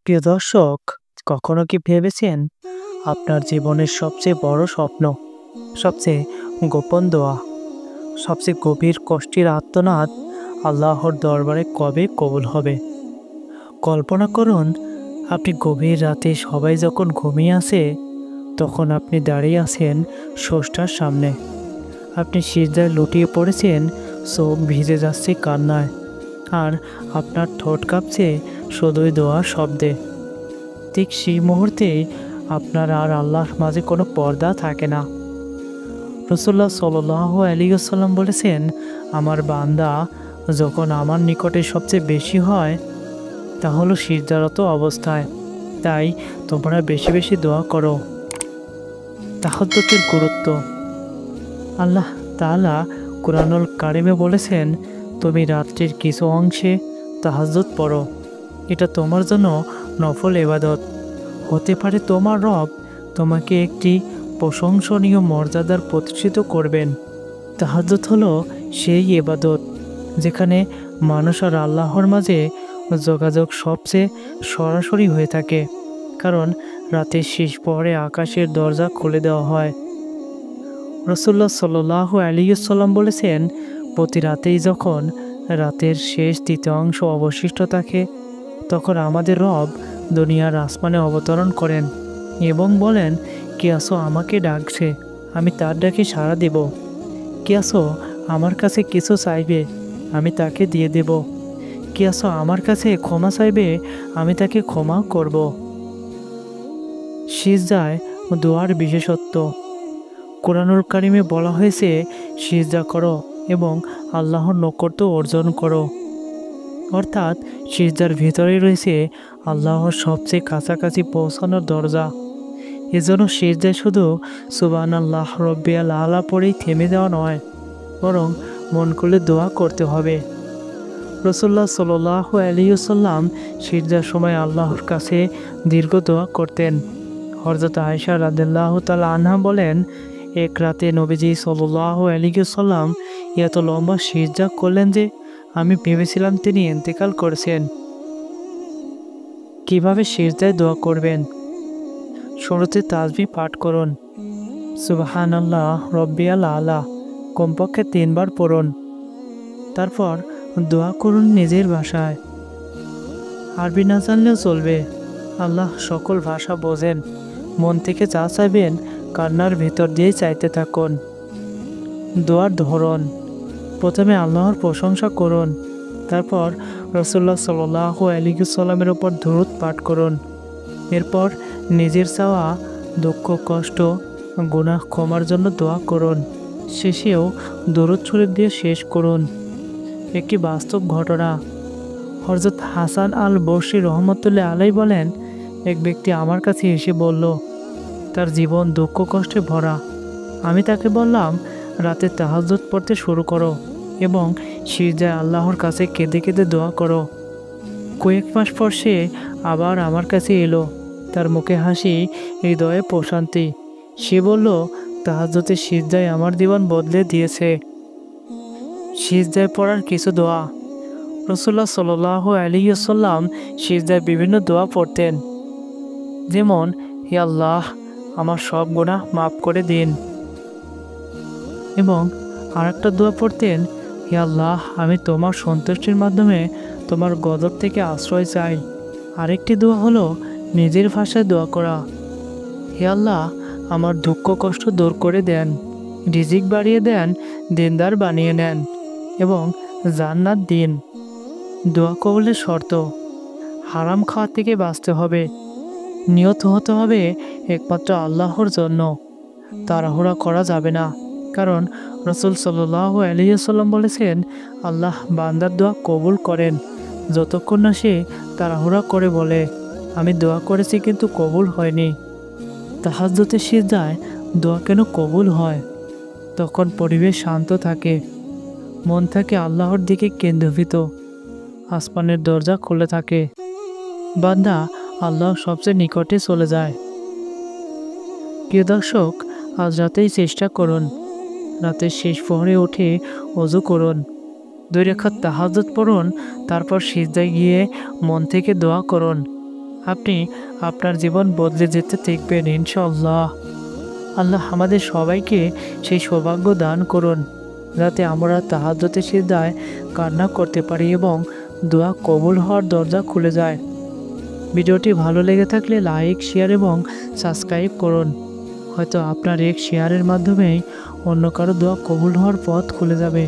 প্রিয় দর্শক, কখনো কি ভেবেছেন আপনার জীবনের সবচেয়ে বড় স্বপ্ন, সবচেয়ে গোপন দোয়া, সবচেয়ে গভীর কষ্টের আর্তনাদ আল্লাহর দরবারে কবে কবুল হবে? কল্পনা করুন, আপনি গভীর রাতে সবাই যখন ঘুমিয়ে আছে, তখন আপনি দাঁড়িয়ে আছেন স্রষ্টার সামনে। আপনি সিজদায় লুটিয়ে পড়েছেন, চোখ ভিজে যাচ্ছে কান্নায়, আর আপনার ঠোঁট কাঁপছে শুধুই দোয়ার শব্দে। ঠিক সেই মুহূর্তেই আপনার আর আল্লাহর মাঝে কোনো পর্দা থাকে না। রাসূলুল্লাহ সাল্লাল্লাহু আলাইহি ওয়াসাল্লাম বলেছেন, আমার বান্দা যখন আমার নিকটে সবচেয়ে বেশি হয়, তা হলো সিজদারত অবস্থায়। তাই তোমরা বেশি বেশি দোয়া করো। তাহাজ্জুদের গুরুত্ব। আল্লাহ তাআলা কুরআনুল কারিমে বলেছেন, তুমি রাত্রির কিছু অংশে তাহাজ্জুদ পড়ো। এটা তোমার জন্য নফল ইবাদত। হতে পারে তোমার রব তোমাকে একটি প্রশংসনীয় মর্যাদার প্রতিষ্ঠিত করবেন। তাহাজ্জুদ হলো সেই ইবাদত যেখানে মানুষ আর আল্লাহর মাঝে যোগাযোগ সবচেয়ে সরাসরি হয়ে থাকে, কারণ রাতের শেষ প্রহরে আকাশের দরজা খুলে দেওয়া হয়। রাসূলুল্লাহ সাল্লাল্লাহু আলাইহি ওয়াসাল্লাম বলেছেন, প্রতি রাতেই যখন রাতের শেষ তৃতীয়াংশ অবশিষ্ট থাকে, তখন আমাদের রব দুনিয়ার আসমানে অবতরণ করেন এবং বলেন, কে আসো আমাকে ডাকছে, আমি তার ডাকে সাড়া দেব। কে আসো আমার কাছে কিছু চাইবে, আমি তাকে দিয়ে দেব। কে আসো আমার কাছে ক্ষমা চাইবে, আমি তাকে ক্ষমা করব। সিজদায় দোয়ার বিশেষত্ব। কুরআনুল কারিমে বলা হয়েছে, সিজদা করো এবং আল্লাহর নৈকট্য অর্জন করো। অর্থাৎ সিজদার ভিতরেই রয়েছে আল্লাহর সবচেয়ে কাছাকাছি পৌঁছানোর দরজা। এজন্য সিজদায় শুধু সুবহানাল্লাহ রব্বিয়াল আলা পড়েই থেমে দেওয়া নয়, বরং মন খুলে দোয়া করতে হবে। রাসূলুল্লাহ সাল্লাল্লাহু আলাইহি ওয়াসাল্লাম সিজদার সময় আল্লাহর কাছে দীর্ঘ দোয়া করতেন। হযরত আয়েশা রাদিয়াল্লাহু তাআলা আনহা বলেন, এক রাতে নবীজি সাল্লাল্লাহু আলাইহি ওয়াসাল্লাম এত লম্বা সিজদা করলেন যে আমি ভেবেছিলাম তিনি ইন্তেকাল করেছেন। কিভাবে সিজদায় দোয়া করবেন? শুরুতে তাসবিহ পাঠ করুন। সুবহানাল্লাহ রব্বিয়াল আলা কমপক্ষে 3 বার পড়ুন। তারপর দোয়া করুন নিজের ভাষায়। আরবি না জানলেও চলবে, আল্লাহ সকল ভাষা বোঝেন। মন থেকে যা চাইবেন কান্নার ভেতর দিয়ে চাইতে থাকুন। দোয়ার ধরন। প্রথমে আল্লাহর প্রশংসা করুন, তারপর রাসূলুল্লাহ সাল্লাল্লাহু আলাইহি ওয়াসাল্লামের উপর দরুদ পাঠ করুন। এরপর নিজের চাওয়া, দুঃখ, কষ্ট, গুনাহ ক্ষমার জন্য দোয়া করুন। শেষেও দরুদ শরীফ দিয়ে শেষ করুন। একটি বাস্তব ঘটনা। হযরত হাসান আল বসরি রহমতুল্লাহ আলাইহি বলেন, এক ব্যক্তি আমার কাছে এসে বলল, তার জীবন দুঃখ কষ্টে ভরা। আমি তাকে বললাম, রাতে তাহাজ্জুদ পড়তে শুরু করো এবং সিজদায় আল্লাহর কাছে কেঁদে কেঁদে দোয়া করো। কয়েক মাস পর সে আবার আমার কাছে এলো। তার মুখে হাসি, হৃদয়ে প্রশান্তি। সে বলল, তাহাজ্জুদের সিজদায় আমার জীবন বদলে দিয়েছে। সিজদায় পড়ার কিছু দোয়া। রাসূলুল্লাহ সাল্লাল্লাহু আলাইহি ওয়াসাল্লাম সিজদায় বিভিন্ন দোয়া পড়তেন, যেমন, হে আল্লাহ, আমার সব গুনাহ মাফ করে দিন। এবং আরেকটা দোয়া পড়তেন, হে আল্লাহ, আমি তোমার সন্তুষ্টির মাধ্যমে তোমার গজব থেকে আশ্রয় চাই। আরেকটি দোয়া হলো নিজের ভাষায় দোয়া করা। হে আল্লাহ, আমার দুঃখ কষ্ট দূর করে দেন, রিজিক বাড়িয়ে দেন, দিনদার বানিয়ে নেন এবং জান্নাত দিন। দোয়া কবুলের শর্ত। হারাম খাওয়া থেকে বাঁচতে হবে। নিয়ত হতে হবে একমাত্র আল্লাহর জন্য। তাড়াহুড়া করা যাবে না, কারণ রাসূল সাল্লাল্লাহু আলাইহি ওয়াসাল্লাম বলেছেন, আল্লাহ বান্দার দোয়া কবুল করেন যতক্ষণ না সে তাড়াহুড়া করে বলে, আমি দোয়া করেছি কিন্তু কবুল হয়নি। তাহাজ্জুদের সিজদায় দোয়া কেন কবুল হয়? তখন পরিবেশ শান্ত থাকে, মন থাকে আল্লাহর দিকে কেন্দ্রীভূত, আসমানের দরজা খুলে থাকে, বান্দা আল্লাহর সবচেয়ে নিকটে চলে যায়। প্রিয় দর্শক, আজ রাতেই চেষ্টা করুন, রাতের শেষ প্রহরে উঠে ওযু করুন, 2 রাকাত তাহাজ্জুদ পড়ুন, তারপর সিজদায় গিয়ে মন থেকে দোয়া করুন। আপনি আপনার জীবন বদলে যেতে দেখবেন ইনশাআল্লাহ। আল্লাহ আমাদের সবাইকে সেই সৌভাগ্য দান করুন, যাতে আমরা তাহাজ্জুদে সিজদায় কান্না করতে পারি এবং দোয়া কবুল হওয়ার দরজা খুলে যায়। ভিডিওটি ভালো লেগে থাকলে লাইক, শেয়ার এবং সাবস্ক্রাইব করুন। হয়তো আপনার এক শেয়ারের মাধ্যমেই অন্য কারো দোয়া কবুল হওয়ার পথ খুলে যাবে।